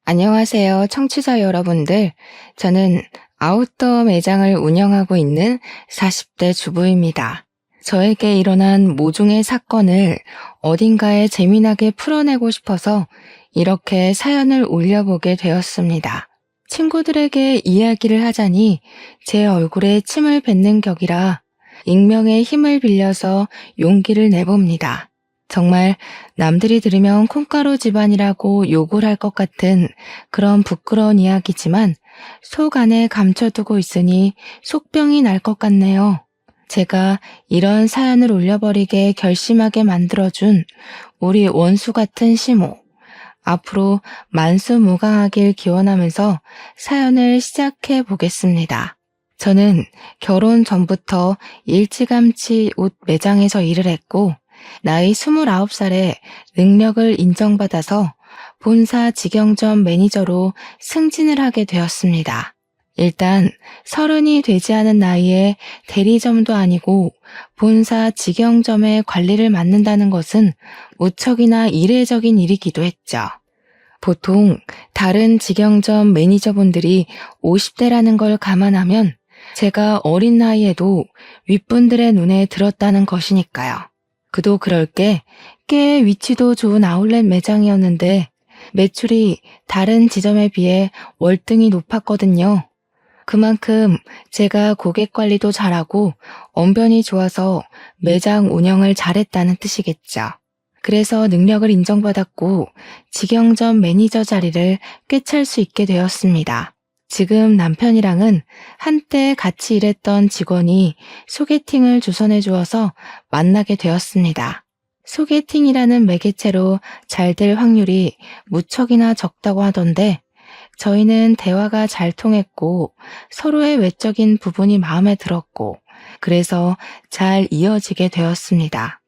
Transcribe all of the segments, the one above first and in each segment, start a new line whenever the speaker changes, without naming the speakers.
안녕하세요, 청취자 여러분들. 저는 아웃도어 매장을 운영하고 있는 40대 주부입니다. 저에게 일어난 모종의 사건을 어딘가에 재미나게 풀어내고 싶어서 이렇게 사연을 올려보게 되었습니다. 친구들에게 이야기를 하자니 제 얼굴에 침을 뱉는 격이라 익명의 힘을 빌려서 용기를 내봅니다. 정말 남들이 들으면 콩가루 집안이라고 욕을 할 것 같은 그런 부끄러운 이야기지만 속 안에 감춰두고 있으니 속병이 날 것 같네요. 제가 이런 사연을 올려버리게 결심하게 만들어준 우리 원수 같은 시모. 앞으로 만수무강하길 기원하면서 사연을 시작해 보겠습니다. 저는 결혼 전부터 일찌감치 옷 매장에서 일을 했고 나이 29살에 능력을 인정받아서 본사 직영점 매니저로 승진을 하게 되었습니다. 일단 30이 되지 않은 나이에 대리점도 아니고 본사 직영점의 관리를 맡는다는 것은 무척이나 이례적인 일이기도 했죠. 보통 다른 직영점 매니저분들이 50대라는 걸 감안하면 제가 어린 나이에도 윗분들의 눈에 들었다는 것이니까요. 그도 그럴 게 꽤 위치도 좋은 아울렛 매장이었는데 매출이 다른 지점에 비해 월등히 높았거든요. 그만큼 제가 고객 관리도 잘하고 언변이 좋아서 매장 운영을 잘했다는 뜻이겠죠. 그래서 능력을 인정받았고 직영점 매니저 자리를 꿰찰 수 있게 되었습니다. 지금 남편이랑은 한때 같이 일했던 직원이 소개팅을 주선해 주어서 만나게 되었습니다. 소개팅이라는 매개체로 잘 될 확률이 무척이나 적다고 하던데 저희는 대화가 잘 통했고 서로의 외적인 부분이 마음에 들었고 그래서 잘 이어지게 되었습니다.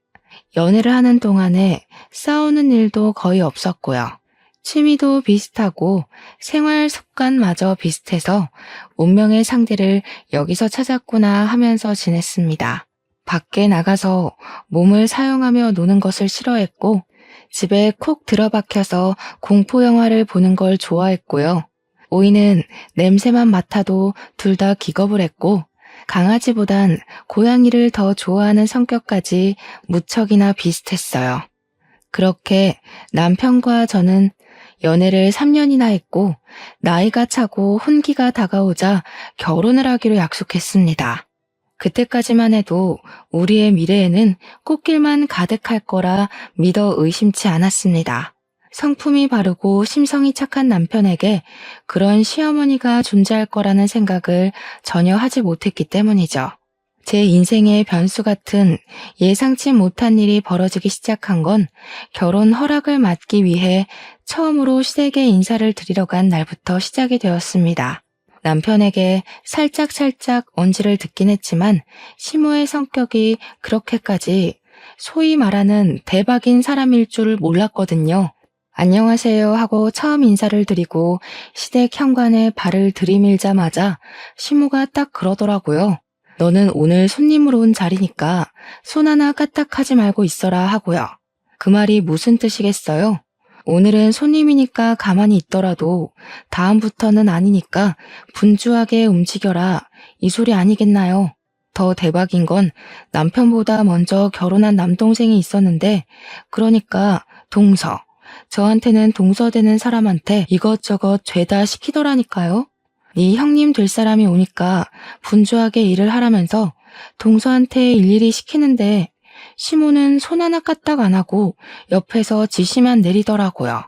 연애를 하는 동안에 싸우는 일도 거의 없었고요. 취미도 비슷하고 생활 습관마저 비슷해서 운명의 상대를 여기서 찾았구나 하면서 지냈습니다. 밖에 나가서 몸을 사용하며 노는 것을 싫어했고 집에 콕 들어박혀서 공포 영화를 보는 걸 좋아했고요. 오이는 냄새만 맡아도 둘 다 기겁을 했고 강아지보단 고양이를 더 좋아하는 성격까지 무척이나 비슷했어요. 그렇게 남편과 저는 연애를 3년이나 했고 나이가 차고 혼기가 다가오자 결혼을 하기로 약속했습니다. 그때까지만 해도 우리의 미래에는 꽃길만 가득할 거라 믿어 의심치 않았습니다. 성품이 바르고 심성이 착한 남편에게 그런 시어머니가 존재할 거라는 생각을 전혀 하지 못했기 때문이죠. 제 인생의 변수 같은 예상치 못한 일이 벌어지기 시작한 건 결혼 허락을 받기 위해 처음으로 시댁에 인사를 드리러 간 날부터 시작이 되었습니다. 남편에게 살짝 언지를 듣긴 했지만 시모의 성격이 그렇게까지 소위 말하는 대박인 사람일 줄 몰랐거든요. 안녕하세요 하고 처음 인사를 드리고 시댁 현관에 발을 들이밀자마자 시모가 딱 그러더라고요. 너는 오늘 손님으로 온 자리니까 손 하나 까딱하지 말고 있어라 하고요. 그 말이 무슨 뜻이겠어요? 오늘은 손님이니까 가만히 있더라도 다음부터는 아니니까 분주하게 움직여라. 이 소리 아니겠나요? 더 대박인 건 남편보다 먼저 결혼한 남동생이 있었는데 그러니까 동서. 저한테는 동서되는 사람한테 이것저것 죄다 시키더라니까요. 네 형님 될 사람이 오니까 분주하게 일을 하라면서 동서한테 일일이 시키는데 시모는 손 하나 까딱 안 하고 옆에서 지시만 내리더라고요.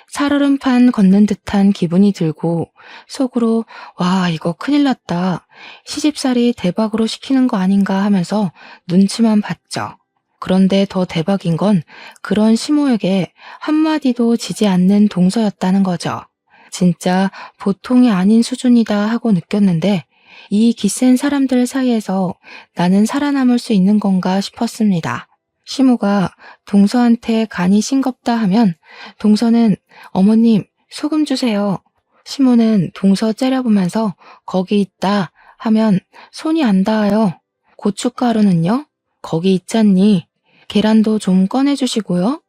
살얼음판 걷는 듯한 기분이 들고 속으로 와 이거 큰일 났다. 시집살이 대박으로 시키는 거 아닌가 하면서 눈치만 봤죠. 그런데 더 대박인 건 그런 시모에게 한마디도 지지 않는 동서였다는 거죠. 진짜 보통이 아닌 수준이다 하고 느꼈는데 이 기센 사람들 사이에서 나는 살아남을 수 있는 건가 싶었습니다. 시모가 동서한테 간이 싱겁다 하면 동서는 어머님 소금 주세요. 시모는 동서 째려보면서 거기 있다 하면 손이 안 닿아요. 고춧가루는요? 거기 있잖니. 계란도 좀 꺼내주시고요.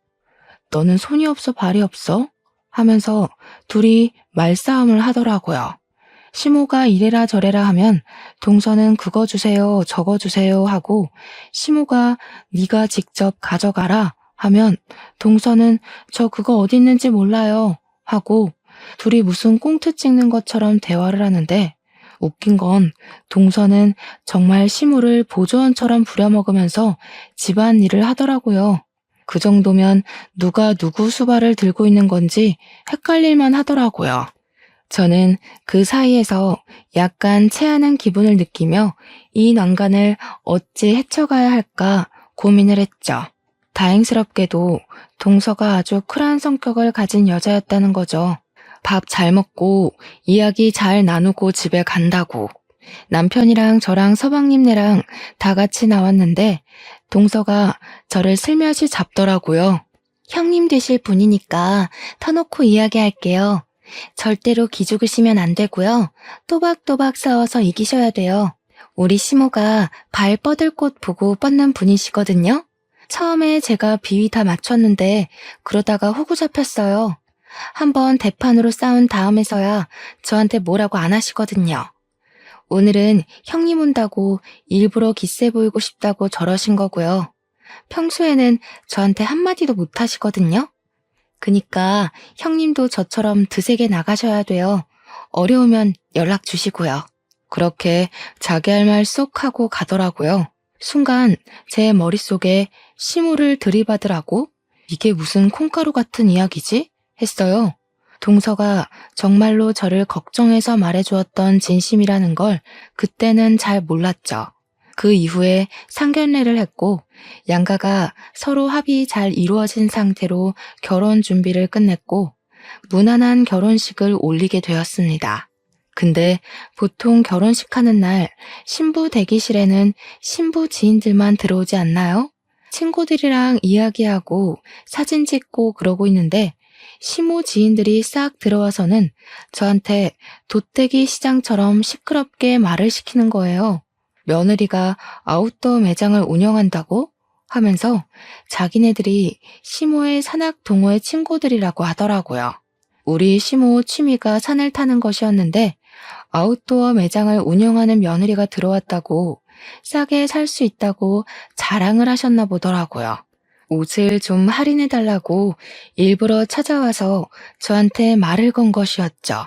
너는 손이 없어 발이 없어? 하면서 둘이 말싸움을 하더라고요. 시모가 이래라 저래라 하면 동서는 그거 주세요, 저거 주세요 하고 시모가 네가 직접 가져가라 하면 동서는 저 그거 어디 있는지 몰라요 하고 둘이 무슨 꽁트 찍는 것처럼 대화를 하는데 웃긴 건 동서는 정말 시모를 보조원처럼 부려먹으면서 집안일을 하더라고요. 그 정도면 누가 누구 수발을 들고 있는 건지 헷갈릴만 하더라고요. 저는 그 사이에서 약간 체하는 기분을 느끼며 이 난간을 어찌 헤쳐가야 할까 고민을 했죠. 다행스럽게도 동서가 아주 쿨한 성격을 가진 여자였다는 거죠. 밥 잘 먹고 이야기 잘 나누고 집에 간다고. 남편이랑 저랑 서방님네랑 다 같이 나왔는데 동서가 저를 슬며시 잡더라고요. 형님 되실 분이니까 터놓고 이야기할게요. 절대로 기죽으시면 안 되고요. 또박또박 싸워서 이기셔야 돼요. 우리 시모가 발 뻗을 곳 보고 뻗는 분이시거든요. 처음에 제가 비위 다 맞췄는데 그러다가 호구 잡혔어요. 한번 대판으로 싸운 다음에서야 저한테 뭐라고 안 하시거든요. 오늘은 형님 온다고 일부러 기세 보이고 싶다고 저러신 거고요. 평소에는 저한테 한마디도 못 하시거든요. 그니까 형님도 저처럼 드세게 나가셔야 돼요. 어려우면 연락 주시고요. 그렇게 자기 할 말 쏙 하고 가더라고요. 순간 제 머릿속에 시모를 들이받으라고? 이게 무슨 콩가루 같은 이야기지? 했어요. 동서가 정말로 저를 걱정해서 말해주었던 진심이라는 걸 그때는 잘 몰랐죠. 그 이후에 상견례를 했고 양가가 서로 합의 잘 이루어진 상태로 결혼 준비를 끝냈고 무난한 결혼식을 올리게 되었습니다. 근데 보통 결혼식 하는 날 신부 대기실에는 신부 지인들만 들어오지 않나요? 친구들이랑 이야기하고 사진 찍고 그러고 있는데 시모 지인들이 싹 들어와서는 저한테 돗대기 시장처럼 시끄럽게 말을 시키는 거예요. 며느리가 아웃도어 매장을 운영한다고? 하면서 자기네들이 시모의 산악 동호회 친구들이라고 하더라고요. 우리 시모 취미가 산을 타는 것이었는데 아웃도어 매장을 운영하는 며느리가 들어왔다고 싸게 살 수 있다고 자랑을 하셨나 보더라고요. 옷을 좀 할인해달라고 일부러 찾아와서 저한테 말을 건 것이었죠.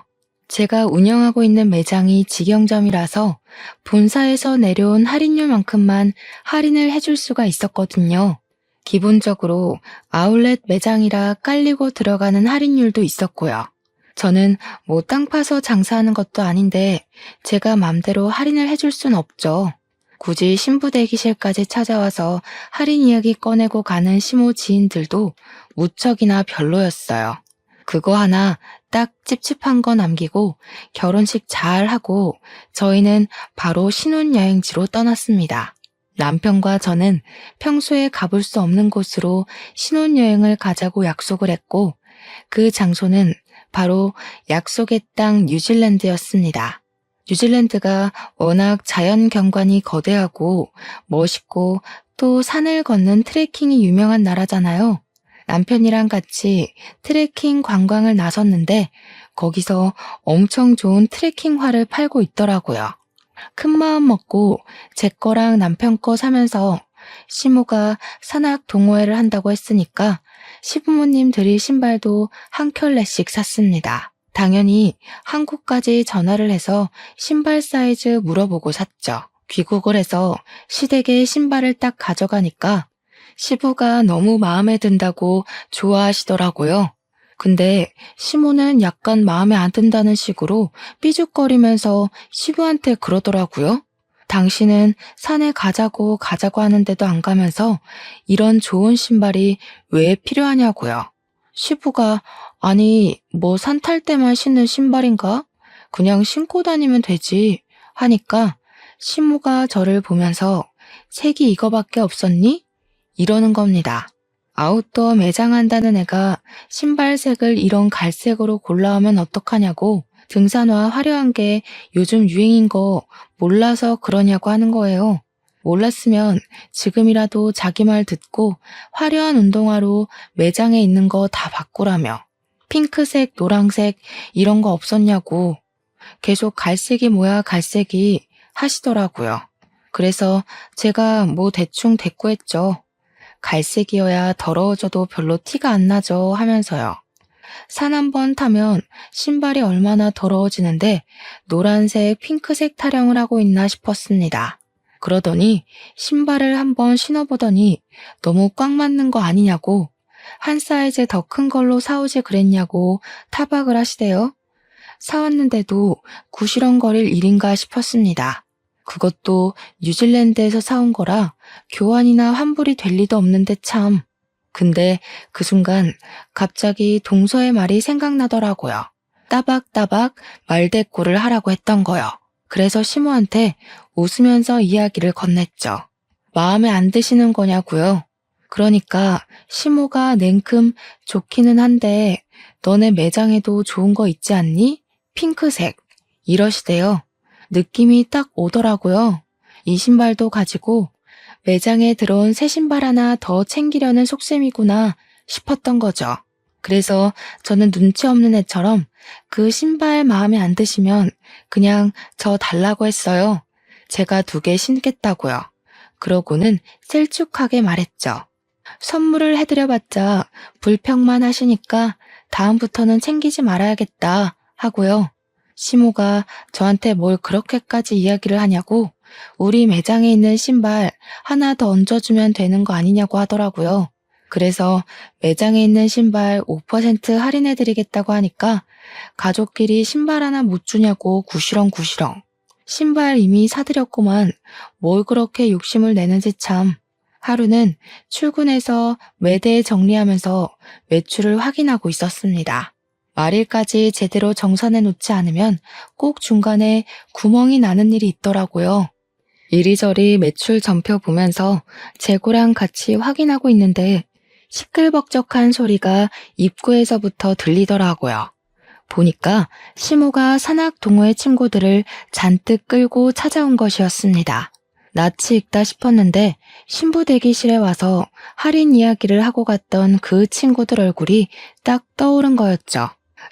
제가 운영하고 있는 매장이 직영점이라서 본사에서 내려온 할인율만큼만 할인을 해줄 수가 있었거든요. 기본적으로 아울렛 매장이라 깔리고 들어가는 할인율도 있었고요. 저는 뭐 땅 파서 장사하는 것도 아닌데 제가 맘대로 할인을 해줄 순 없죠. 굳이 신부 대기실까지 찾아와서 할인 이야기 꺼내고 가는 시모 지인들도 무척이나 별로였어요. 그거 하나 딱 찝찝한 거 남기고 결혼식 잘 하고 저희는 바로 신혼여행지로 떠났습니다. 남편과 저는 평소에 가볼 수 없는 곳으로 신혼여행을 가자고 약속을 했고 그 장소는 바로 약속의 땅 뉴질랜드였습니다. 뉴질랜드가 워낙 자연 경관이 거대하고 멋있고 또 산을 걷는 트레킹이 유명한 나라잖아요. 남편이랑 같이 트레킹 관광을 나섰는데 거기서 엄청 좋은 트레킹화를 팔고 있더라고요. 큰 마음 먹고 제 거랑 남편 거 사면서 시모가 산악 동호회를 한다고 했으니까 시부모님 드릴 신발도 한 켤레씩 샀습니다. 당연히 한국까지 전화를 해서 신발 사이즈 물어보고 샀죠. 귀국을 해서 시댁에 신발을 딱 가져가니까 시부가 너무 마음에 든다고 좋아하시더라고요. 근데 시모는 약간 마음에 안 든다는 식으로 삐죽거리면서 시부한테 그러더라고요. 당신은 산에 가자고 하는데도 안 가면서 이런 좋은 신발이 왜 필요하냐고요. 시부가 아니 뭐 산 탈 때만 신는 신발인가? 그냥 신고 다니면 되지 하니까 시모가 저를 보면서 색이 이거밖에 없었니? 이러는 겁니다. 아웃도어 매장한다는 애가 신발색을 이런 갈색으로 골라오면 어떡하냐고 등산화 화려한 게 요즘 유행인 거 몰라서 그러냐고 하는 거예요. 몰랐으면 지금이라도 자기 말 듣고 화려한 운동화로 매장에 있는 거 다 바꾸라며. 핑크색, 노란색 이런 거 없었냐고 계속 갈색이 뭐야 갈색이 하시더라고요. 그래서 제가 뭐 대충 대꾸했죠. 갈색이어야 더러워져도 별로 티가 안 나죠 하면서요. 산 한 번 타면 신발이 얼마나 더러워지는데 노란색, 핑크색 타령을 하고 있나 싶었습니다. 그러더니 신발을 한번 신어보더니 너무 꽉 맞는 거 아니냐고 한 사이즈 더 큰 걸로 사오지 그랬냐고 타박을 하시대요. 사왔는데도 구시렁거릴 일인가 싶었습니다. 그것도 뉴질랜드에서 사온 거라 교환이나 환불이 될 리도 없는데 참. 근데 그 순간 갑자기 동서의 말이 생각나더라고요. 따박따박 말대꾸를 하라고 했던 거요. 그래서 시모한테 웃으면서 이야기를 건넸죠. 마음에 안 드시는 거냐고요. 그러니까 시모가 냉큼 좋기는 한데 너네 매장에도 좋은 거 있지 않니? 핑크색. 이러시대요. 느낌이 딱 오더라고요. 이 신발도 가지고 매장에 들어온 새 신발 하나 더 챙기려는 속셈이구나 싶었던 거죠. 그래서 저는 눈치 없는 애처럼 그 신발 마음에 안 드시면 그냥 저 달라고 했어요. 제가 2개 신겠다고요. 그러고는 셀쭉하게 말했죠. 선물을 해드려봤자 불평만 하시니까 다음부터는 챙기지 말아야겠다 하고요. 시모가 저한테 뭘 그렇게까지 이야기를 하냐고 우리 매장에 있는 신발 하나 더 얹어주면 되는 거 아니냐고 하더라고요. 그래서 매장에 있는 신발 5% 할인해드리겠다고 하니까 가족끼리 신발 하나 못 주냐고 구시렁구시렁. 신발 이미 사드렸구만 뭘 그렇게 욕심을 내는지 참. 하루는 출근해서 매대 정리하면서 매출을 확인하고 있었습니다. 말일까지 제대로 정산해 놓지 않으면 꼭 중간에 구멍이 나는 일이 있더라고요. 이리저리 매출 전표 보면서 재고랑 같이 확인하고 있는데 시끌벅적한 소리가 입구에서부터 들리더라고요. 보니까 시모가 산악 동호회 친구들을 잔뜩 끌고 찾아온 것이었습니다. 낯이 익다 싶었는데 신부 대기실에 와서 할인 이야기를 하고 갔던 그 친구들 얼굴이 딱 떠오른 거였죠.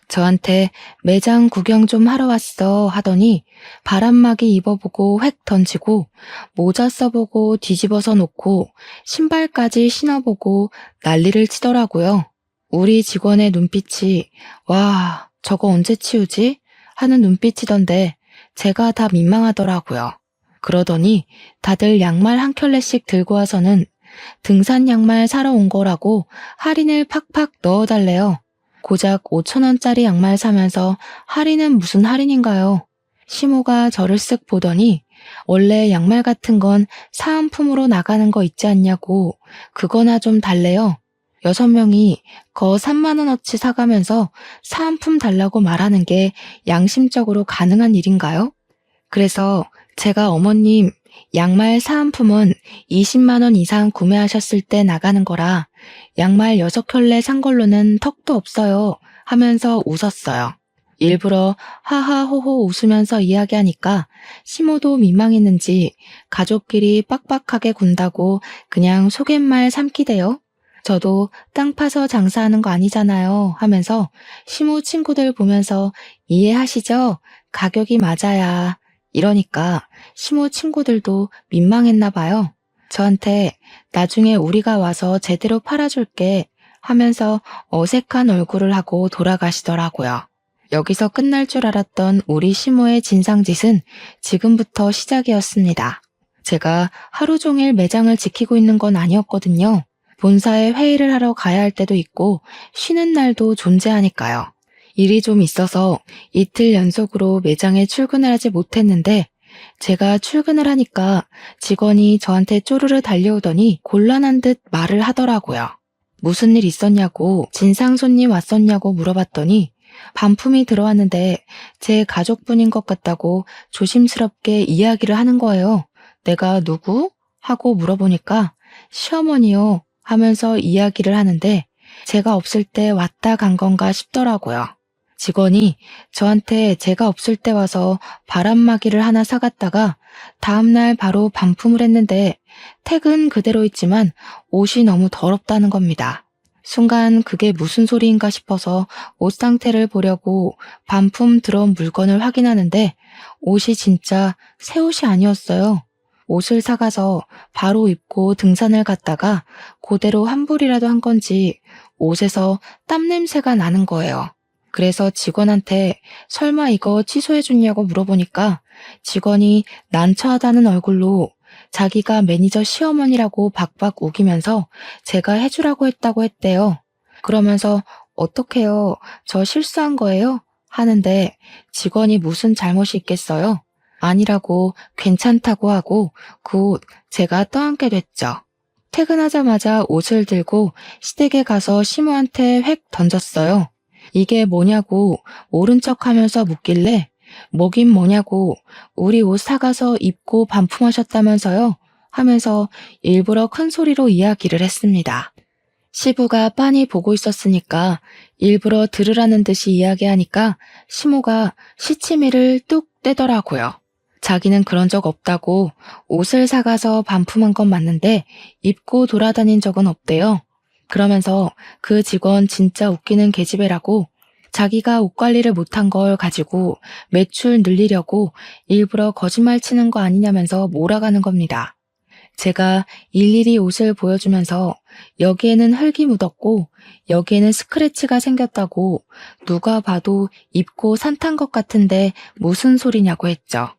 저한테 매장 구경 좀 하러 왔어 하더니 바람막이 입어보고 획 던지고 모자 써보고 뒤집어서 놓고 신발까지 신어보고 난리를 치더라고요. 우리 직원의 눈빛이 와 저거 언제 치우지? 하는 눈빛이던데 제가 다 민망하더라고요. 그러더니 다들 양말 한 켤레씩 들고 와서는 등산 양말 사러 온 거라고 할인을 팍팍 넣어달래요. 고작 5,000원짜리 양말 사면서 할인은 무슨 할인인가요? 시모가 저를 쓱 보더니 원래 양말 같은 건 사은품으로 나가는 거 있지 않냐고 그거나 좀 달래요. 6명이 거 3만원어치 사가면서 사은품 달라고 말하는 게 양심적으로 가능한 일인가요? 그래서 제가 어머님 양말 사은품은 20만원 이상 구매하셨을 때 나가는 거라 양말 6켤레 산 걸로는 턱도 없어요 하면서 웃었어요. 일부러 하하호호 웃으면서 이야기하니까 시모도 민망했는지 가족끼리 빡빡하게 군다고 그냥 속갯말 삼키대요. 저도 땅 파서 장사하는 거 아니잖아요 하면서 시모 친구들 보면서 이해하시죠? 가격이 맞아야. 이러니까 시모 친구들도 민망했나 봐요. 저한테 나중에 우리가 와서 제대로 팔아줄게 하면서 어색한 얼굴을 하고 돌아가시더라고요. 여기서 끝날 줄 알았던 우리 시모의 진상짓은 지금부터 시작이었습니다. 제가 하루 종일 매장을 지키고 있는 건 아니었거든요. 본사에 회의를 하러 가야 할 때도 있고 쉬는 날도 존재하니까요. 일이 좀 있어서 이틀 연속으로 매장에 출근을 하지 못했는데 제가 출근을 하니까 직원이 저한테 쪼르르 달려오더니 곤란한 듯 말을 하더라고요. 무슨 일 있었냐고 진상 손님 왔었냐고 물어봤더니 반품이 들어왔는데 제 가족분인 것 같다고 조심스럽게 이야기를 하는 거예요. 내가 누구? 하고 물어보니까 시어머니요 하면서 이야기를 하는데 제가 없을 때 왔다 간 건가 싶더라고요. 직원이 저한테 제가 없을 때 와서 바람막이를 하나 사갔다가 다음날 바로 반품을 했는데 택은 그대로 있지만 옷이 너무 더럽다는 겁니다. 순간 그게 무슨 소리인가 싶어서 옷 상태를 보려고 반품 들어온 물건을 확인하는데 옷이 진짜 새 옷이 아니었어요. 옷을 사가서 바로 입고 등산을 갔다가 그대로 환불이라도 한 건지 옷에서 땀 냄새가 나는 거예요. 그래서 직원한테 설마 이거 취소해줬냐고 물어보니까 직원이 난처하다는 얼굴로 자기가 매니저 시어머니라고 박박 우기면서 제가 해주라고 했다고 했대요. 그러면서 어떡해요? 저 실수한 거예요? 하는데 직원이 무슨 잘못이 있겠어요? 아니라고 괜찮다고 하고 그 옷 제가 떠안게 됐죠. 퇴근하자마자 옷을 들고 시댁에 가서 시모한테 획 던졌어요. 이게 뭐냐고 모른 척하면서 묻길래 뭐긴 뭐냐고 우리 옷 사가서 입고 반품하셨다면서요? 하면서 일부러 큰 소리로 이야기를 했습니다. 시부가 빤히 보고 있었으니까 일부러 들으라는 듯이 이야기하니까 시모가 시치미를 뚝 떼더라고요. 자기는 그런 적 없다고 옷을 사가서 반품한 건 맞는데 입고 돌아다닌 적은 없대요. 그러면서 그 직원 진짜 웃기는 계집애라고 자기가 옷 관리를 못한 걸 가지고 매출 늘리려고 일부러 거짓말 치는 거 아니냐면서 몰아가는 겁니다. 제가 일일이 옷을 보여주면서 여기에는 흙이 묻었고 여기에는 스크래치가 생겼다고 누가 봐도 입고 산탄 것 같은데 무슨 소리냐고 했죠.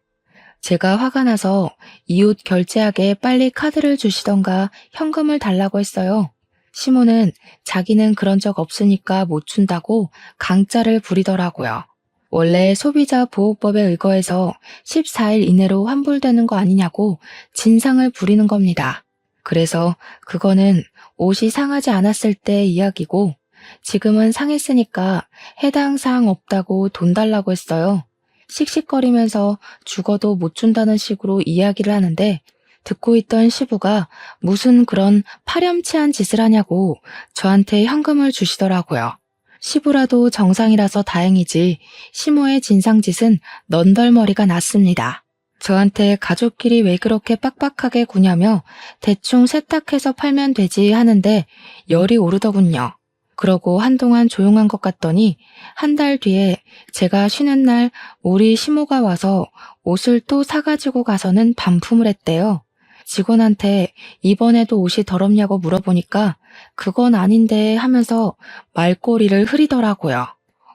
제가 화가 나서 이 옷 결제하게 빨리 카드를 주시던가 현금을 달라고 했어요. 시모는 자기는 그런 적 없으니까 못 준다고 강짜를 부리더라고요. 원래 소비자 보호법에 의거해서 14일 이내로 환불되는 거 아니냐고 진상을 부리는 겁니다. 그래서 그거는 옷이 상하지 않았을 때 이야기고 지금은 상했으니까 해당 사항 없다고 돈 달라고 했어요. 씩씩거리면서 죽어도 못 준다는 식으로 이야기를 하는데 듣고 있던 시부가 무슨 그런 파렴치한 짓을 하냐고 저한테 현금을 주시더라고요. 시부라도 정상이라서 다행이지 시모의 진상짓은 넌덜머리가 났습니다. 저한테 가족끼리 왜 그렇게 빡빡하게 구냐며 대충 세탁해서 팔면 되지 하는데 열이 오르더군요. 그러고 한동안 조용한 것 같더니 한 달 뒤에 제가 쉬는 날 우리 시모가 와서 옷을 또 사가지고 가서는 반품을 했대요. 직원한테 이번에도 옷이 더럽냐고 물어보니까 그건 아닌데 하면서 말꼬리를 흐리더라고요.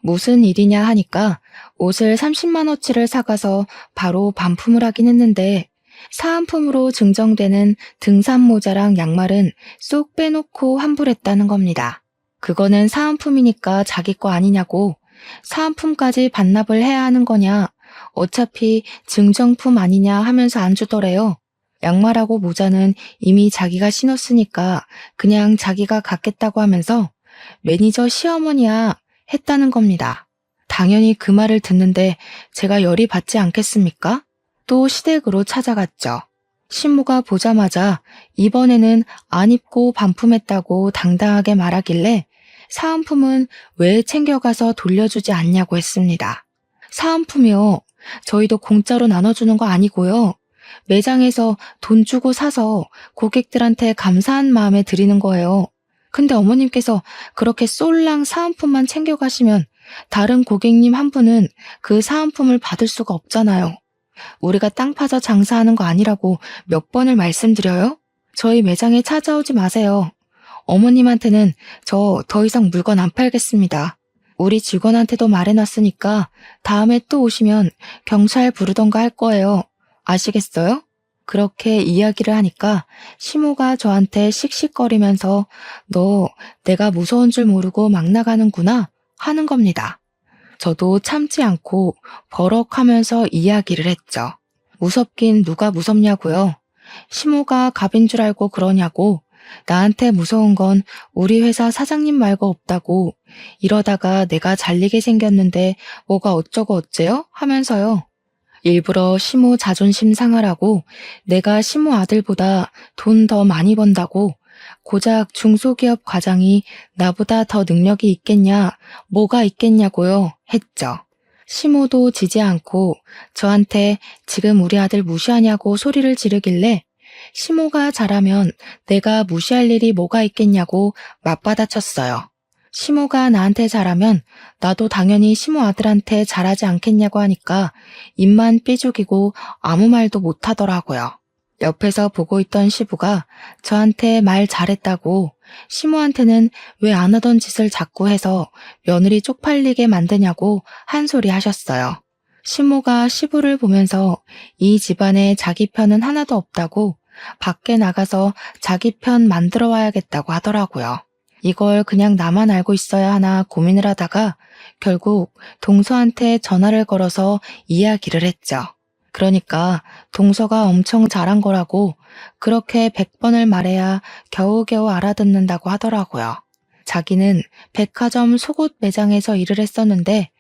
무슨 일이냐 하니까 옷을 30만원치를 사가서 바로 반품을 하긴 했는데 사은품으로 증정되는 등산 모자랑 양말은 쏙 빼놓고 환불했다는 겁니다. 그거는 사은품이니까 자기 거 아니냐고 사은품까지 반납을 해야 하는 거냐 어차피 증정품 아니냐 하면서 안 주더래요. 양말하고 모자는 이미 자기가 신었으니까 그냥 자기가 갖겠다고 하면서 매니저 시어머니야 했다는 겁니다. 당연히 그 말을 듣는데 제가 열이 받지 않겠습니까? 또 시댁으로 찾아갔죠. 신부가 보자마자 이번에는 안 입고 반품했다고 당당하게 말하길래 사은품은 왜 챙겨가서 돌려주지 않냐고 했습니다. 사은품이요. 저희도 공짜로 나눠주는 거 아니고요. 매장에서 돈 주고 사서 고객들한테 감사한 마음에 드리는 거예요. 근데 어머님께서 그렇게 쏠랑 사은품만 챙겨가시면 다른 고객님 한 분은 그 사은품을 받을 수가 없잖아요. 우리가 땅 파서 장사하는 거 아니라고 몇 번을 말씀드려요? 저희 매장에 찾아오지 마세요. 어머님한테는 저 더 이상 물건 안 팔겠습니다. 우리 직원한테도 말해놨으니까 다음에 또 오시면 경찰 부르던가 할 거예요. 아시겠어요? 그렇게 이야기를 하니까 시모가 저한테 씩씩거리면서 너 내가 무서운 줄 모르고 막 나가는구나 하는 겁니다. 저도 참지 않고 버럭하면서 이야기를 했죠. 무섭긴 누가 무섭냐고요. 시모가 갑인 줄 알고 그러냐고. 나한테 무서운 건 우리 회사 사장님 말고 없다고. 이러다가 내가 잘리게 생겼는데 뭐가 어쩌고 어째요? 하면서요. 일부러 시모 자존심 상하라고 내가 시모 아들보다 돈 더 많이 번다고 고작 중소기업 과장이 나보다 더 능력이 있겠냐, 뭐가 있겠냐고요 했죠. 시모도 지지 않고 저한테 지금 우리 아들 무시하냐고 소리를 지르길래 시모가 잘하면 내가 무시할 일이 뭐가 있겠냐고 맞받아쳤어요. 시모가 나한테 잘하면 나도 당연히 시모 아들한테 잘하지 않겠냐고 하니까 입만 삐죽이고 아무 말도 못하더라고요. 옆에서 보고 있던 시부가 저한테 말 잘했다고 시모한테는 왜 안 하던 짓을 자꾸 해서 며느리 쪽팔리게 만드냐고 한 소리 하셨어요. 시모가 시부를 보면서 이 집안에 자기 편은 하나도 없다고 밖에 나가서 자기 편 만들어 와야겠다고 하더라고요. 이걸 그냥 나만 알고 있어야 하나 고민을 하다가 결국 동서한테 전화를 걸어서 이야기를 했죠. 그러니까 동서가 엄청 잘한 거라고 그렇게 100번을 말해야 겨우겨우 알아듣는다고 하더라고요. 자기는 백화점 속옷 매장에서 일을 했었는데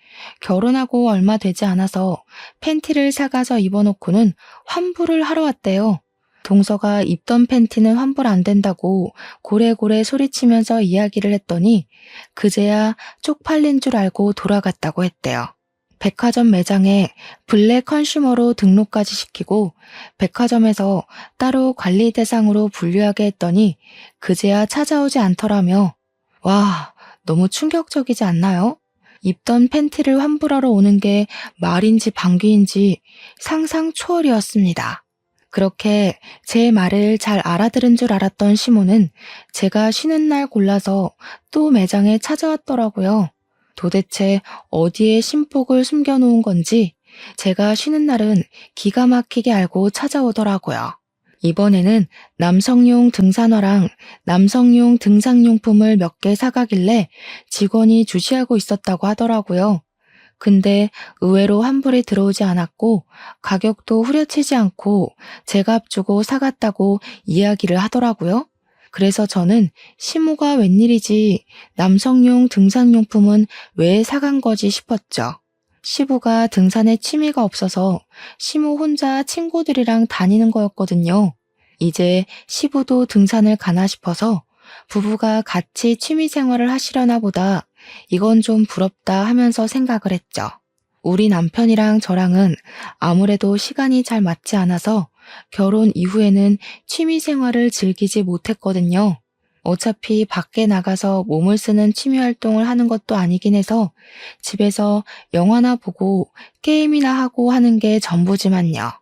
결혼하고 얼마 되지 않아서 팬티를 사가서 입어놓고는 환불을 하러 왔대요. 동서가 입던 팬티는 환불 안 된다고 고래고래 소리치면서 이야기를 했더니 그제야 쪽팔린 줄 알고 돌아갔다고 했대요. 백화점 매장에 블랙 컨슈머로 등록까지 시키고 백화점에서 따로 관리 대상으로 분류하게 했더니 그제야 찾아오지 않더라며. 와, 너무 충격적이지 않나요? 입던 팬티를 환불하러 오는 게 말인지 방귀인지 상상 초월이었습니다. 그렇게 제 말을 잘 알아들은 줄 알았던 시모는 제가 쉬는 날 골라서 또 매장에 찾아왔더라고요. 도대체 어디에 신복을 숨겨놓은 건지 제가 쉬는 날은 기가 막히게 알고 찾아오더라고요. 이번에는 남성용 등산화랑 남성용 등산용품을 몇 개 사가길래 직원이 주시하고 있었다고 하더라고요. 근데 의외로 환불이 들어오지 않았고 가격도 후려치지 않고 제값 주고 사갔다고 이야기를 하더라고요. 그래서 저는 시모가 웬일이지 남성용 등산용품은 왜 사간 거지 싶었죠. 시부가 등산에 취미가 없어서 시모 혼자 친구들이랑 다니는 거였거든요. 이제 시부도 등산을 가나 싶어서 부부가 같이 취미 생활을 하시려나 보다 이건 좀 부럽다 하면서 생각을 했죠. 우리 남편이랑 저랑은 아무래도 시간이 잘 맞지 않아서 결혼 이후에는 취미 생활을 즐기지 못했거든요. 어차피 밖에 나가서 몸을 쓰는 취미 활동을 하는 것도 아니긴 해서 집에서 영화나 보고 게임이나 하고 하는 게 전부지만요.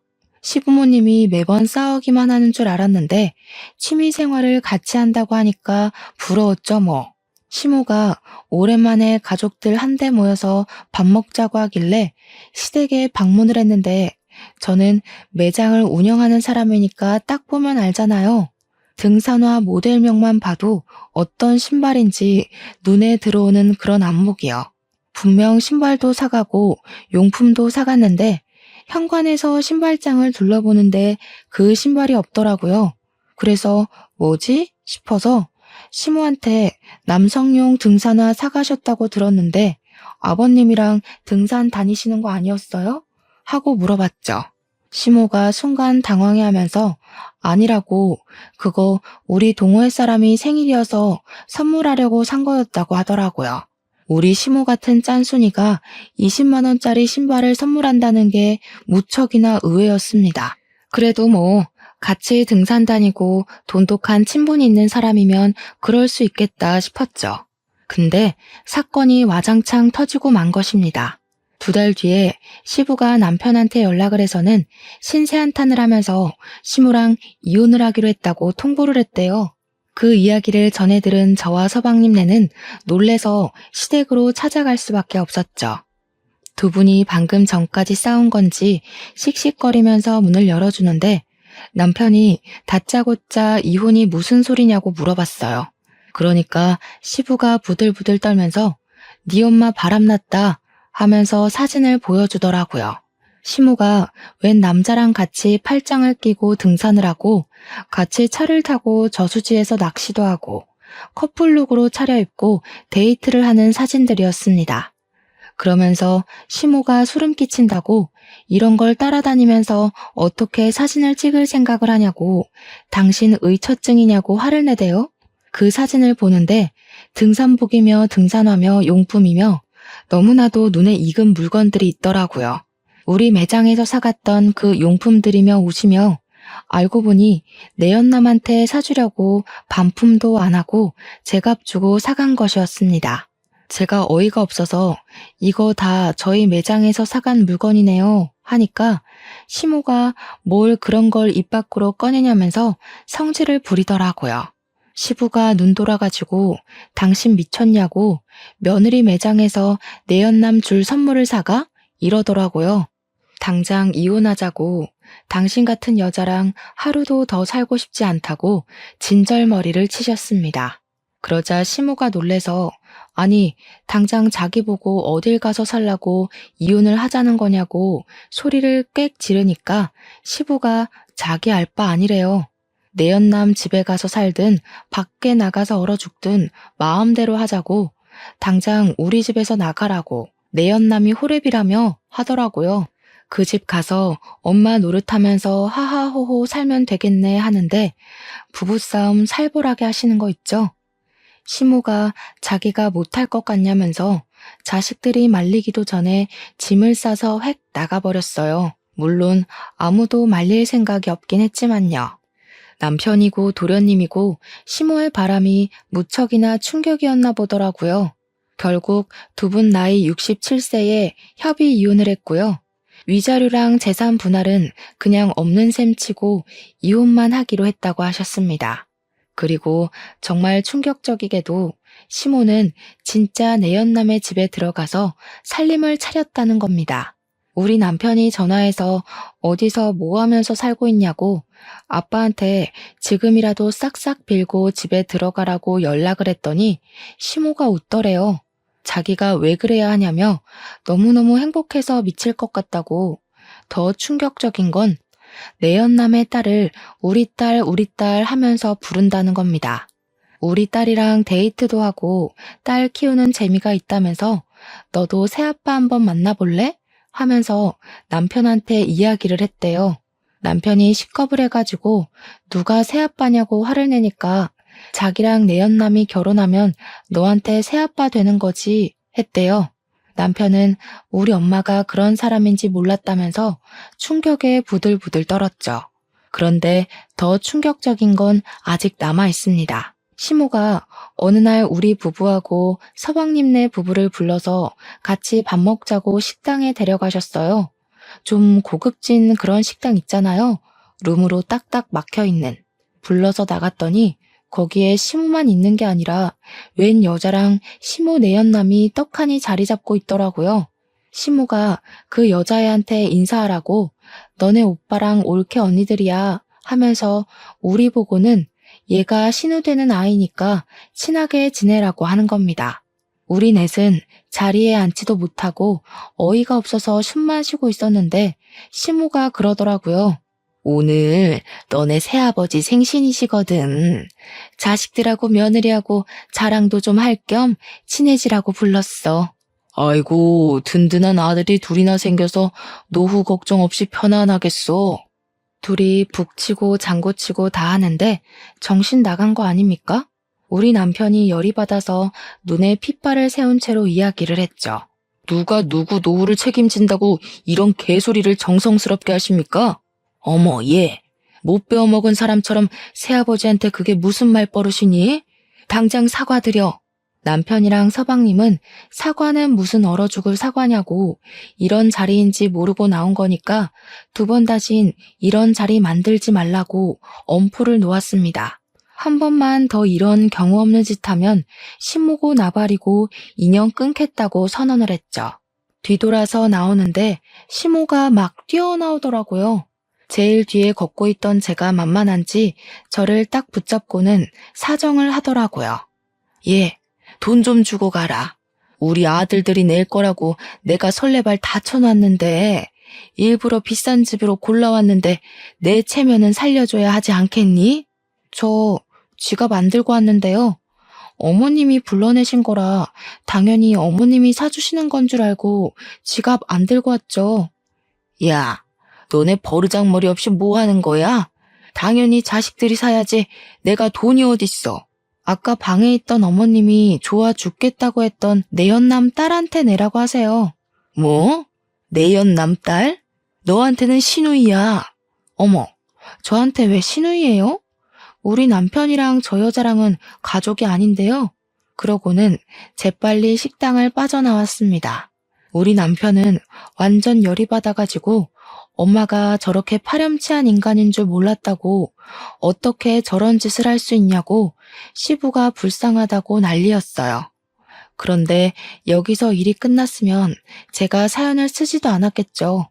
시부모님이 매번 싸우기만 하는 줄 알았는데 취미 생활을 같이 한다고 하니까 부러웠죠 뭐. 시모가 오랜만에 가족들 한데 모여서 밥 먹자고 하길래 시댁에 방문을 했는데 저는 매장을 운영하는 사람이니까 딱 보면 알잖아요. 등산화 모델명만 봐도 어떤 신발인지 눈에 들어오는 그런 안목이요. 분명 신발도 사가고 용품도 사갔는데 현관에서 신발장을 둘러보는데 그 신발이 없더라고요. 그래서 뭐지? 싶어서 시모한테 남성용 등산화 사가셨다고 들었는데 아버님이랑 등산 다니시는 거 아니었어요? 하고 물어봤죠. 시모가 순간 당황해하면서 아니라고 그거 우리 동호회 사람이 생일이어서 선물하려고 산 거였다고 하더라고요. 우리 시모 같은 짠순이가 20만 원짜리 신발을 선물한다는 게 무척이나 의외였습니다. 그래도 뭐 같이 등산 다니고 돈독한 친분이 있는 사람이면 그럴 수 있겠다 싶었죠. 근데 사건이 와장창 터지고 만 것입니다. 2달 뒤에 시부가 남편한테 연락을 해서는 신세 한탄을 하면서 시모랑 이혼을 하기로 했다고 통보를 했대요. 그 이야기를 전해 들은 저와 서방님네는 놀래서 시댁으로 찾아갈 수밖에 없었죠. 두 분이 방금 전까지 싸운 건지 씩씩거리면서 문을 열어주는데 남편이 다짜고짜 이혼이 무슨 소리냐고 물어봤어요. 그러니까 시부가 부들부들 떨면서 네 엄마 바람났다 하면서 사진을 보여주더라고요. 시모가 웬 남자랑 같이 팔짱을 끼고 등산을 하고 같이 차를 타고 저수지에서 낚시도 하고 커플룩으로 차려입고 데이트를 하는 사진들이었습니다. 그러면서 시모가 소름 끼친다고 이런 걸 따라다니면서 어떻게 사진을 찍을 생각을 하냐고 당신 의처증이냐고 화를 내대요. 그 사진을 보는데 등산복이며 등산화며 용품이며 너무나도 눈에 익은 물건들이 있더라고요. 우리 매장에서 사갔던 그 용품들이며 옷이며 알고 보니 내연남한테 사주려고 반품도 안 하고 제값 주고 사간 것이었습니다. 제가 어이가 없어서 이거 다 저희 매장에서 사간 물건이네요 하니까 시모가 뭘 그런 걸 입 밖으로 꺼내냐면서 성질을 부리더라고요. 시부가 눈 돌아가지고 당신 미쳤냐고 며느리 매장에서 내연남 줄 선물을 사가? 이러더라고요. 당장 이혼하자고 당신 같은 여자랑 하루도 더 살고 싶지 않다고 진절머리를 치셨습니다. 그러자 시모가 놀래서 아니 당장 자기 보고 어딜 가서 살라고 이혼을 하자는 거냐고 소리를 꽥 지르니까 시부가 자기 알 바 아니래요. 내연남 집에 가서 살든 밖에 나가서 얼어 죽든 마음대로 하자고 당장 우리 집에서 나가라고 내연남이 호랩이라며 하더라고요. 그 집 가서 엄마 노릇하면서 하하호호 살면 되겠네 하는데 부부싸움 살벌하게 하시는 거 있죠? 시모가 자기가 못할 것 같냐면서 자식들이 말리기도 전에 짐을 싸서 획 나가버렸어요. 물론 아무도 말릴 생각이 없긴 했지만요. 남편이고 도련님이고 시모의 바람이 무척이나 충격이었나 보더라고요. 결국 두 분 나이 67세에 협의 이혼을 했고요. 위자료랑 재산 분할은 그냥 없는 셈 치고 이혼만 하기로 했다고 하셨습니다. 그리고 정말 충격적이게도 시모는 진짜 내연남의 집에 들어가서 살림을 차렸다는 겁니다. 우리 남편이 전화해서 어디서 뭐 하면서 살고 있냐고 아빠한테 지금이라도 싹싹 빌고 집에 들어가라고 연락을 했더니 시모가 웃더래요. 자기가 왜 그래야 하냐며 너무너무 행복해서 미칠 것 같다고. 더 충격적인 건 내연남의 딸을 우리 딸 하면서 부른다는 겁니다. 우리 딸이랑 데이트도 하고 딸 키우는 재미가 있다면서 너도 새아빠 한번 만나볼래? 하면서 남편한테 이야기를 했대요. 남편이 식겁을 해가지고 누가 새아빠냐고 화를 내니까 자기랑 내연남이 결혼하면 너한테 새아빠 되는 거지 했대요. 남편은 우리 엄마가 그런 사람인지 몰랐다면서 충격에 부들부들 떨었죠. 그런데 더 충격적인 건 아직 남아 있습니다. 시모가 어느 날 우리 부부하고 서방님네 부부를 불러서 같이 밥 먹자고 식당에 데려가셨어요. 좀 고급진 그런 식당 있잖아요. 룸으로 딱딱 막혀있는. 불러서 나갔더니 거기에 시모만 있는 게 아니라 웬 여자랑 시모 내연남이 떡하니 자리 잡고 있더라고요. 시모가 그 여자애한테 인사하라고 너네 오빠랑 올케 언니들이야 하면서 우리 보고는 얘가 신우되는 아이니까 친하게 지내라고 하는 겁니다. 우리 넷은 자리에 앉지도 못하고 어이가 없어서 숨만 쉬고 있었는데 시모가 그러더라고요. 오늘 너네 새아버지 생신이시거든. 자식들하고 며느리하고 자랑도 좀 할 겸 친해지라고 불렀어. 아이고 든든한 아들이 둘이나 생겨서 노후 걱정 없이 편안하겠어. 둘이 북치고 장구치고 다 하는데 정신 나간 거 아닙니까? 우리 남편이 열이 받아서 눈에 핏발을 세운 채로 이야기를 했죠. 누가 누구 노후를 책임진다고 이런 개소리를 정성스럽게 하십니까? 어머, 얘. 못 배워먹은 사람처럼 새아버지한테 그게 무슨 말버릇이니? 당장 사과드려. 남편이랑 서방님은 사과는 무슨 얼어 죽을 사과냐고 이런 자리인지 모르고 나온 거니까 두 번 다신 이런 자리 만들지 말라고 엄포를 놓았습니다. 한 번만 더 이런 경우 없는 짓 하면 신모고 나발이고 인연 끊겠다고 선언을 했죠. 뒤돌아서 나오는데 시모가 막 뛰어나오더라고요. 제일 뒤에 걷고 있던 제가 만만한지 저를 딱 붙잡고는 사정을 하더라고요. 얘, 돈 좀 주고 가라. 우리 아들들이 낼 거라고 내가 설레발 다 쳐놨는데 일부러 비싼 집으로 골라왔는데 내 체면은 살려줘야 하지 않겠니? 저 지갑 안 들고 왔는데요. 어머님이 불러내신 거라 당연히 어머님이 사주시는 건 줄 알고 지갑 안 들고 왔죠. 야, 너네 버르장머리 없이 뭐 하는 거야? 당연히 자식들이 사야지 내가 돈이 어딨어. 아까 방에 있던 어머님이 좋아 죽겠다고 했던 내연남 딸한테 내라고 하세요. 뭐? 내연남 딸? 너한테는 시누이야. 어머, 저한테 왜 시누이예요? 우리 남편이랑 저 여자랑은 가족이 아닌데요. 그러고는 재빨리 식당을 빠져나왔습니다. 우리 남편은 완전 열이 받아가지고 엄마가 저렇게 파렴치한 인간인 줄 몰랐다고 어떻게 저런 짓을 할 수 있냐고 시부가 불쌍하다고 난리였어요. 그런데 여기서 일이 끝났으면 제가 사연을 쓰지도 않았겠죠.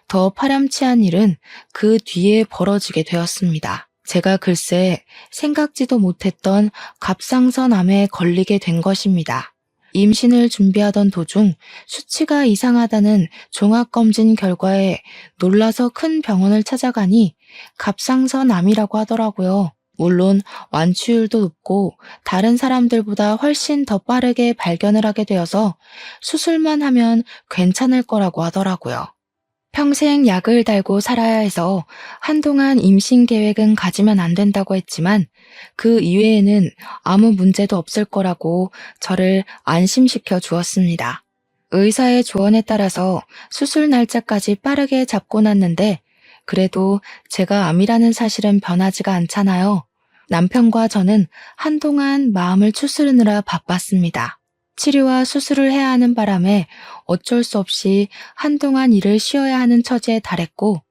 더 파렴치한 일은 그 뒤에 벌어지게 되었습니다. 제가 글쎄 생각지도 못했던 갑상선암에 걸리게 된 것입니다. 임신을 준비하던 도중 수치가 이상하다는 종합검진 결과에 놀라서 큰 병원을 찾아가니 갑상선암이라고 하더라고요. 물론 완치율도 높고 다른 사람들보다 훨씬 더 빠르게 발견을 하게 되어서 수술만 하면 괜찮을 거라고 하더라고요. 평생 약을 달고 살아야 해서 한동안 임신 계획은 가지면 안 된다고 했지만 그 이외에는 아무 문제도 없을 거라고 저를 안심시켜 주었습니다. 의사의 조언에 따라서 수술 날짜까지 빠르게 잡고 났는데 그래도 제가 암이라는 사실은 변하지가 않잖아요. 남편과 저는 한동안 마음을 추스르느라 바빴습니다. 치료와 수술을 해야 하는 바람에 어쩔 수 없이 한동안 일을 쉬어야 하는 처지에 달했고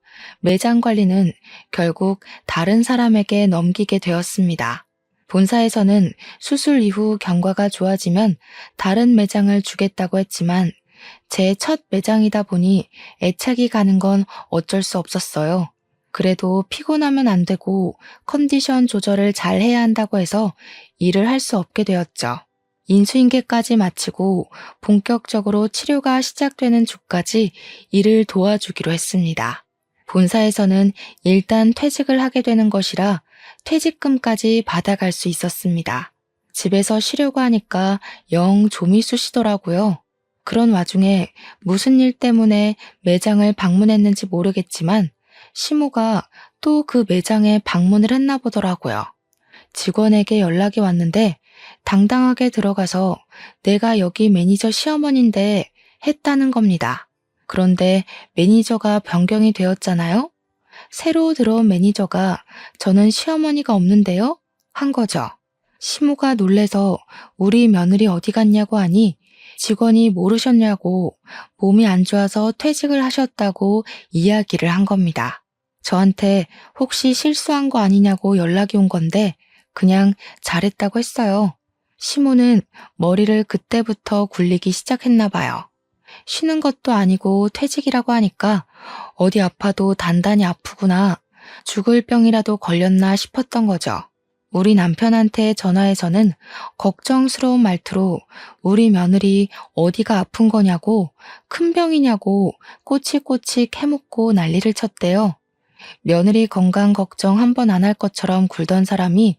매장 관리는 결국 다른 사람에게 넘기게 되었습니다. 본사에서는 수술 이후 경과가 좋아지면 다른 매장을 주겠다고 했지만 제 첫 매장이다 보니 애착이 가는 건 어쩔 수 없었어요. 그래도 피곤하면 안 되고 컨디션 조절을 잘 해야 한다고 해서 일을 할 수 없게 되었죠. 인수인계까지 마치고 본격적으로 치료가 시작되는 주까지 일을 도와주기로 했습니다. 본사에서는 일단 퇴직을 하게 되는 것이라 퇴직금까지 받아갈 수 있었습니다. 집에서 쉬려고 하니까 영 좀이 쑤시더라고요. 그런 와중에 무슨 일 때문에 매장을 방문했는지 모르겠지만 시모가 또 그 매장에 방문을 했나 보더라고요. 직원에게 연락이 왔는데 당당하게 들어가서 내가 여기 매니저 시어머니인데 했다는 겁니다. 그런데 매니저가 변경이 되었잖아요? 새로 들어온 매니저가 저는 시어머니가 없는데요? 한 거죠. 시모가 놀래서 우리 며느리 어디 갔냐고 하니 직원이 모르셨냐고 몸이 안 좋아서 퇴직을 하셨다고 이야기를 한 겁니다. 저한테 혹시 실수한 거 아니냐고 연락이 온 건데 그냥 잘했다고 했어요. 시모는 머리를 그때부터 굴리기 시작했나 봐요. 쉬는 것도 아니고 퇴직이라고 하니까 어디 아파도 단단히 아프구나, 죽을 병이라도 걸렸나 싶었던 거죠. 우리 남편한테 전화해서는 걱정스러운 말투로 우리 며느리 어디가 아픈 거냐고, 큰 병이냐고 꼬치꼬치 캐묻고 난리를 쳤대요. 며느리 건강 걱정 한 번 안 할 것처럼 굴던 사람이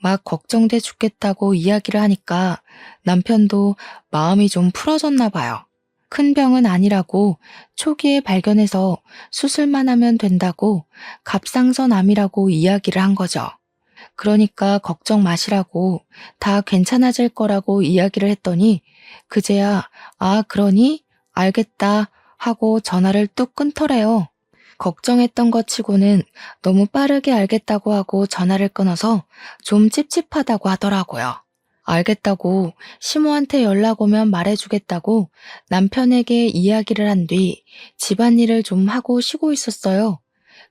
막 걱정돼 죽겠다고 이야기를 하니까 남편도 마음이 좀 풀어졌나 봐요. 큰 병은 아니라고, 초기에 발견해서 수술만 하면 된다고, 갑상선암이라고 이야기를 한 거죠. 그러니까 걱정 마시라고, 다 괜찮아질 거라고 이야기를 했더니 그제야 아 그러니? 알겠다 하고 전화를 뚝 끊더래요. 걱정했던 것 치고는 너무 빠르게 알겠다고 하고 전화를 끊어서 좀 찝찝하다고 하더라고요. 알겠다고, 시모한테 연락 오면 말해주겠다고 남편에게 이야기를 한 뒤 집안일을 좀 하고 쉬고 있었어요.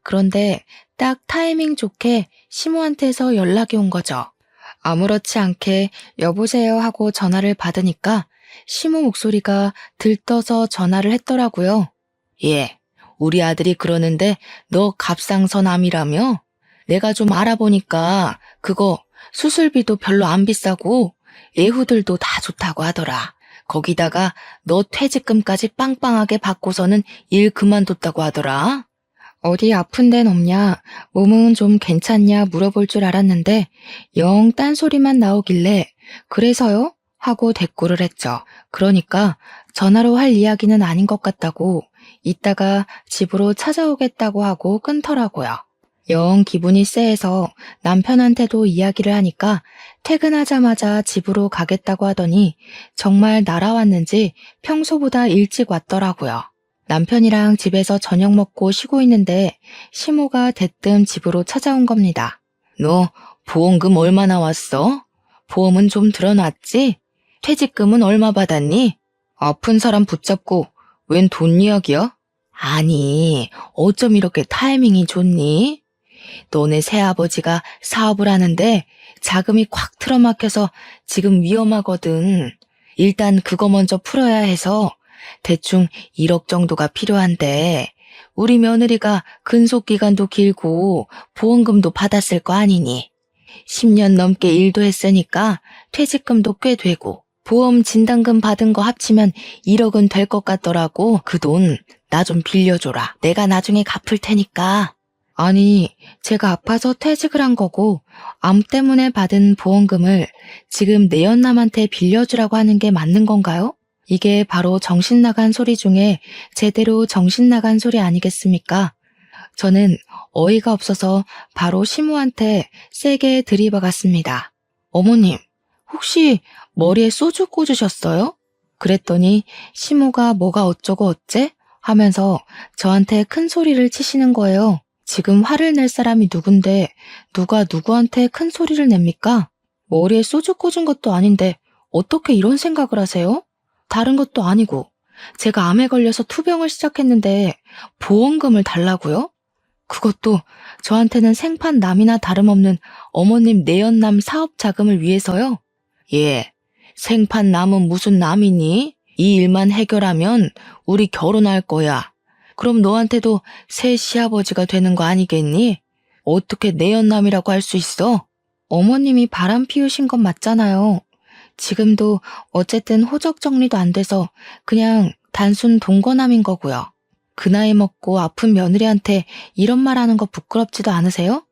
그런데 딱 타이밍 좋게 시모한테서 연락이 온 거죠. 아무렇지 않게 여보세요 하고 전화를 받으니까 시모 목소리가 들떠서 전화를 했더라고요. 예, 우리 아들이 그러는데 너 갑상선암이라며? 내가 좀 알아보니까 그거 수술비도 별로 안 비싸고 예후들도 다 좋다고 하더라. 거기다가 너 퇴직금까지 빵빵하게 받고서는 일 그만뒀다고 하더라. 어디 아픈 데는 없냐, 몸은 좀 괜찮냐 물어볼 줄 알았는데 영 딴소리만 나오길래 그래서요? 하고 대꾸를 했죠. 그러니까 전화로 할 이야기는 아닌 것 같다고 이따가 집으로 찾아오겠다고 하고 끊더라고요. 영 기분이 쎄해서 남편한테도 이야기를 하니까 퇴근하자마자 집으로 가겠다고 하더니 정말 날아왔는지 평소보다 일찍 왔더라고요. 남편이랑 집에서 저녁 먹고 쉬고 있는데 시모가 대뜸 집으로 찾아온 겁니다. 너 보험금 얼마나 왔어? 보험은 좀 들어놨지? 퇴직금은 얼마 받았니? 아픈 사람 붙잡고 웬 돈 이야기야? 아니, 어쩜 이렇게 타이밍이 좋니? 너네 새아버지가 사업을 하는데 자금이 콱 틀어막혀서 지금 위험하거든. 일단 그거 먼저 풀어야 해서 대충 1억 정도가 필요한데 우리 며느리가 근속기간도 길고 보험금도 받았을 거 아니니. 10년 넘게 일도 했으니까 퇴직금도 꽤 되고 보험 진단금 받은 거 합치면 1억은 될 것 같더라고. 그 돈 나 좀 빌려줘라. 내가 나중에 갚을 테니까. 아니, 제가 아파서 퇴직을 한 거고 암 때문에 받은 보험금을 지금 내연남한테 빌려주라고 하는 게 맞는 건가요? 이게 바로 정신 나간 소리 중에 제대로 정신 나간 소리 아니겠습니까? 저는 어이가 없어서 바로 시모한테 세게 들이박았습니다. 어머님, 혹시 머리에 소주 꽂으셨어요? 그랬더니 시모가 뭐가 어쩌고 어째? 하면서 저한테 큰 소리를 치시는 거예요. 지금 화를 낼 사람이 누군데 누가 누구한테 큰 소리를 냅니까? 머리에 소주 꽂은 것도 아닌데 어떻게 이런 생각을 하세요? 다른 것도 아니고 제가 암에 걸려서 투병을 시작했는데 보험금을 달라고요? 그것도 저한테는 생판 남이나 다름없는 어머님 내연남 사업 자금을 위해서요? 예, 생판 남은 무슨 남이니? 이 일만 해결하면 우리 결혼할 거야. 그럼 너한테도 새 시아버지가 되는 거 아니겠니? 어떻게 내연남이라고 할 수 있어? 어머님이 바람 피우신 건 맞잖아요. 지금도 어쨌든 호적 정리도 안 돼서 그냥 단순 동거남인 거고요. 그 나이 먹고 아픈 며느리한테 이런 말 하는 거 부끄럽지도 않으세요?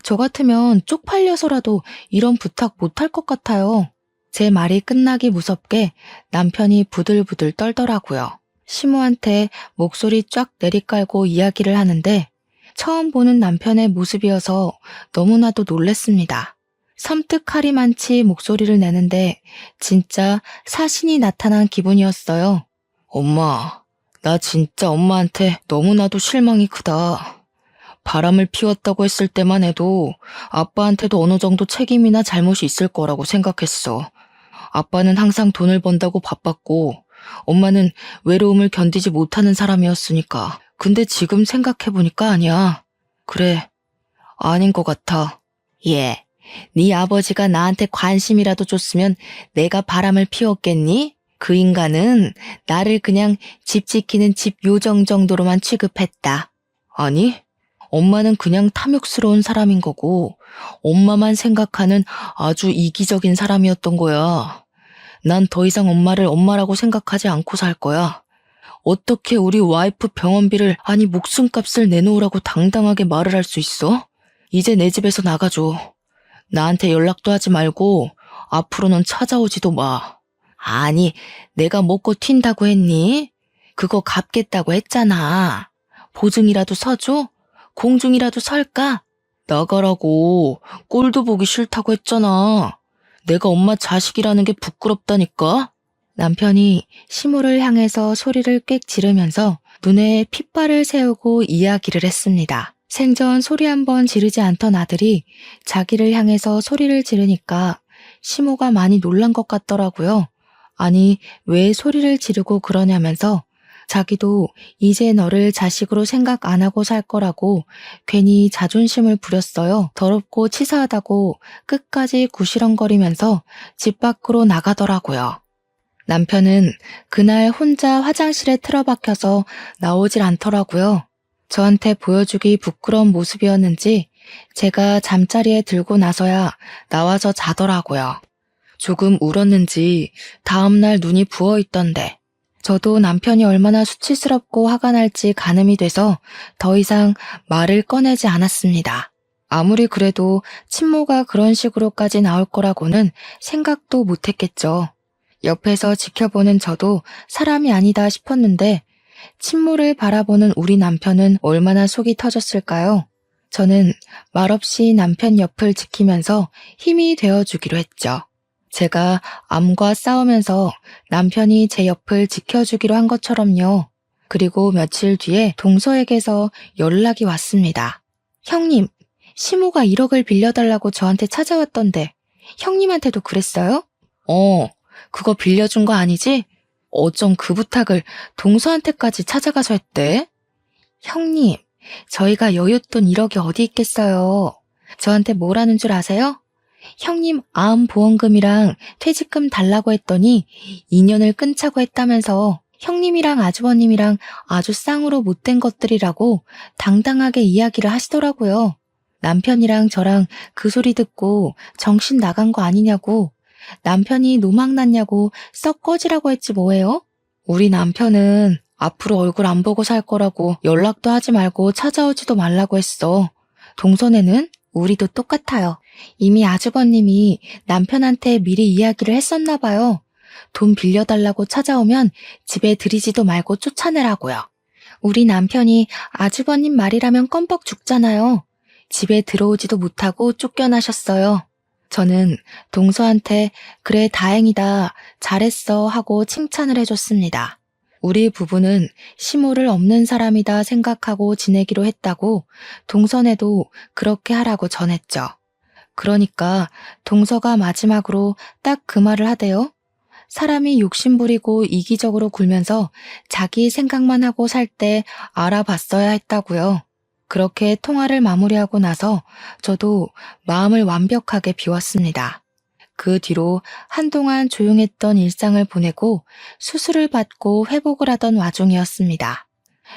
저 같으면 쪽팔려서라도 이런 부탁 못할 것 같아요. 제 말이 끝나기 무섭게 남편이 부들부들 떨더라고요. 시모한테 목소리 쫙 내리깔고 이야기를 하는데 처음 보는 남편의 모습이어서 너무나도 놀랬습니다. 섬뜩하리만치 목소리를 내는데 진짜 사신이 나타난 기분이었어요. 엄마, 나 진짜 엄마한테 너무나도 실망이 크다. 바람을 피웠다고 했을 때만 해도 아빠한테도 어느 정도 책임이나 잘못이 있을 거라고 생각했어. 아빠는 항상 돈을 번다고 바빴고 엄마는 외로움을 견디지 못하는 사람이었으니까. 근데 지금 생각해보니까 아니야. 그래, 아닌 것 같아. 예, 네 아버지가 나한테 관심이라도 줬으면 내가 바람을 피웠겠니? 그 인간은 나를 그냥 집 지키는 집 요정 정도로만 취급했다. 아니, 엄마는 그냥 탐욕스러운 사람인 거고 엄마만 생각하는 아주 이기적인 사람이었던 거야. 난 더 이상 엄마를 엄마라고 생각하지 않고 살 거야. 어떻게 우리 와이프 병원비를 아니 목숨값을 내놓으라고 당당하게 말을 할 수 있어? 이제 내 집에서 나가줘. 나한테 연락도 하지 말고 앞으로는 찾아오지도 마. 아니, 내가 먹고 튄다고 했니? 그거 갚겠다고 했잖아. 보증이라도 서줘? 공중이라도 설까? 나가라고. 꼴도 보기 싫다고 했잖아. 내가 엄마 자식이라는 게 부끄럽다니까? 남편이 시모를 향해서 소리를 꽥 지르면서 눈에 핏발을 세우고 이야기를 했습니다. 생전 소리 한번 지르지 않던 아들이 자기를 향해서 소리를 지르니까 시모가 많이 놀란 것 같더라고요. 아니, 왜 소리를 지르고 그러냐면서 자기도 이제 너를 자식으로 생각 안 하고 살 거라고 괜히 자존심을 부렸어요. 더럽고 치사하다고 끝까지 구시렁거리면서 집 밖으로 나가더라고요. 남편은 그날 혼자 화장실에 틀어박혀서 나오질 않더라고요. 저한테 보여주기 부끄러운 모습이었는지 제가 잠자리에 들고 나서야 나와서 자더라고요. 조금 울었는지 다음날 눈이 부어있던데 저도 남편이 얼마나 수치스럽고 화가 날지 가늠이 돼서 더 이상 말을 꺼내지 않았습니다. 아무리 그래도 친모가 그런 식으로까지 나올 거라고는 생각도 못했겠죠. 옆에서 지켜보는 저도 사람이 아니다 싶었는데 친모를 바라보는 우리 남편은 얼마나 속이 터졌을까요? 저는 말없이 남편 옆을 지키면서 힘이 되어주기로 했죠. 제가 암과 싸우면서 남편이 제 옆을 지켜주기로 한 것처럼요. 그리고 며칠 뒤에 동서에게서 연락이 왔습니다. 형님, 시모가 1억을 빌려달라고 저한테 찾아왔던데 형님한테도 그랬어요? 그거 빌려준 거 아니지? 어쩜 그 부탁을 동서한테까지 찾아가서 했대? 형님, 저희가 여윳돈 1억이 어디 있겠어요. 저한테 뭐라는 줄 아세요? 형님 암보험금이랑 퇴직금 달라고 했더니 2년을 끊자고 했다면서 형님이랑 아주버님이랑 아주 쌍으로 못된 것들이라고 당당하게 이야기를 하시더라고요. 남편이랑 저랑 그 소리 듣고 정신 나간 거 아니냐고, 남편이 노망 났냐고 썩 꺼지라고 했지 뭐예요? 우리 남편은 앞으로 얼굴 안 보고 살 거라고 연락도 하지 말고 찾아오지도 말라고 했어. 동선에는 우리도 똑같아요. 이미 아주버님이 남편한테 미리 이야기를 했었나 봐요. 돈 빌려달라고 찾아오면 집에 들이지도 말고 쫓아내라고요. 우리 남편이 아주버님 말이라면 껌뻑 죽잖아요. 집에 들어오지도 못하고 쫓겨나셨어요. 저는 동서한테 그래 다행이다, 잘했어 하고 칭찬을 해줬습니다. 우리 부부는 시모를 없는 사람이다 생각하고 지내기로 했다고 동선에도 그렇게 하라고 전했죠. 그러니까 동서가 마지막으로 딱 그 말을 하대요. 사람이 욕심부리고 이기적으로 굴면서 자기 생각만 하고 살 때 알아봤어야 했다고요. 그렇게 통화를 마무리하고 나서 저도 마음을 완벽하게 비웠습니다. 그 뒤로 한동안 조용했던 일상을 보내고 수술을 받고 회복을 하던 와중이었습니다.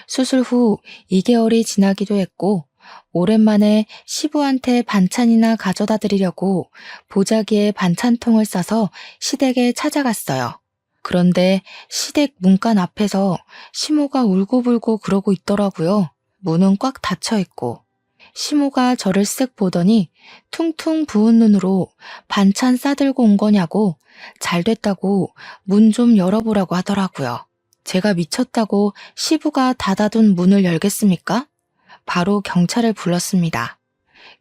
수술 후 2개월이 지나기도 했고 오랜만에 시부한테 반찬이나 가져다 드리려고 보자기에 반찬통을 싸서 시댁에 찾아갔어요. 그런데 시댁 문간 앞에서 시모가 울고불고 그러고 있더라고요. 문은 꽉 닫혀 있고. 시모가 저를 쓱 보더니 퉁퉁 부은 눈으로 반찬 싸들고 온 거냐고 잘 됐다고 문 좀 열어보라고 하더라고요. 제가 미쳤다고 시부가 닫아둔 문을 열겠습니까? 바로 경찰을 불렀습니다.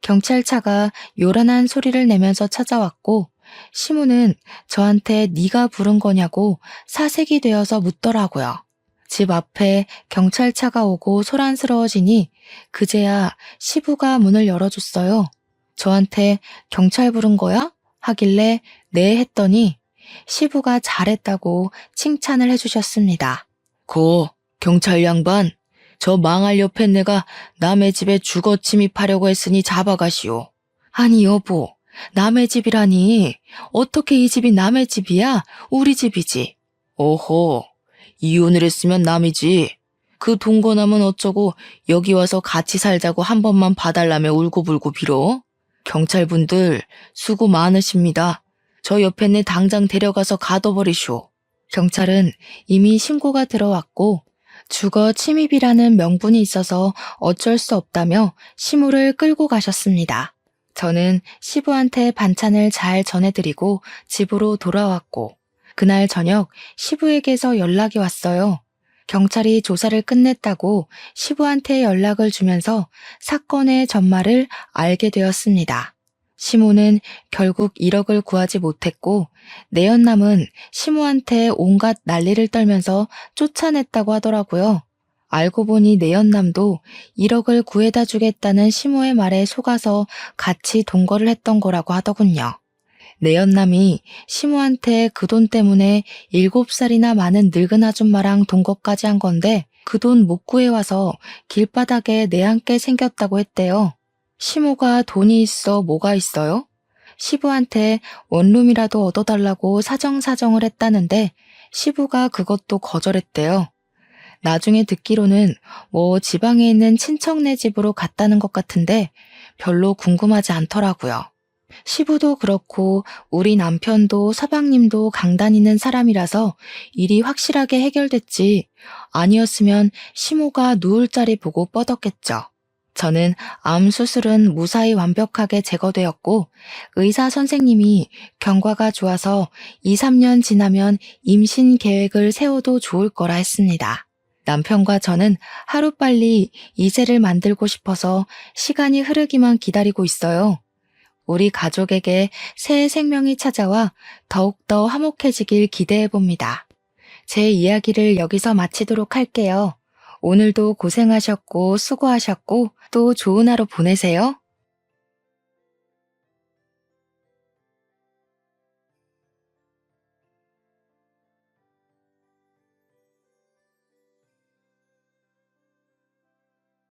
경찰차가 요란한 소리를 내면서 찾아왔고 시모는 저한테 네가 부른 거냐고 사색이 되어서 묻더라고요. 집 앞에 경찰차가 오고 소란스러워지니 그제야 시부가 문을 열어줬어요. 저한테 경찰 부른 거야? 하길래 네 했더니 시부가 잘했다고 칭찬을 해주셨습니다. 경찰 양반, 저 망할 옆에 내가 남의 집에 주거 침입하려고 했으니 잡아가시오. 아니 여보, 남의 집이라니. 어떻게 이 집이 남의 집이야? 우리 집이지. 오호, 이혼을 했으면 남이지. 그 동거남은 어쩌고 여기 와서 같이 살자고 한 번만 봐달라며 울고불고 빌어? 경찰분들 수고 많으십니다. 저 옆에 내 당장 데려가서 가둬버리쇼. 경찰은 이미 신고가 들어왔고 주거 침입이라는 명분이 있어서 어쩔 수 없다며 시모를 끌고 가셨습니다. 저는 시부한테 반찬을 잘 전해드리고 집으로 돌아왔고 그날 저녁 시부에게서 연락이 왔어요. 경찰이 조사를 끝냈다고 시부한테 연락을 주면서 사건의 전말을 알게 되었습니다. 시모는 결국 1억을 구하지 못했고 내연남은 시모한테 온갖 난리를 떨면서 쫓아냈다고 하더라고요. 알고 보니 내연남도 1억을 구해다 주겠다는 시모의 말에 속아서 같이 동거를 했던 거라고 하더군요. 내연남이 시모한테 그 돈 때문에 7살이나 많은 늙은 아줌마랑 동거까지 한 건데 그 돈 못 구해와서 길바닥에 내앉게 생겼다고 했대요. 시모가 돈이 있어 뭐가 있어요? 시부한테 원룸이라도 얻어달라고 사정사정을 했다는데 시부가 그것도 거절했대요. 나중에 듣기로는 지방에 있는 친척네 집으로 갔다는 것 같은데 별로 궁금하지 않더라고요. 시부도 그렇고 우리 남편도 서방님도 강다니는 사람이라서 일이 확실하게 해결됐지 아니었으면 시모가 누울 자리 보고 뻗었겠죠. 저는 암 수술은 무사히 완벽하게 제거되었고 의사 선생님이 경과가 좋아서 2, 3년 지나면 임신 계획을 세워도 좋을 거라 했습니다. 남편과 저는 하루빨리 이세를 만들고 싶어서 시간이 흐르기만 기다리고 있어요. 우리 가족에게 새 생명이 찾아와 더욱더 화목해지길 기대해봅니다. 제 이야기를 여기서 마치도록 할게요. 오늘도 고생하셨고 수고하셨고 또 좋은 하루 보내세요.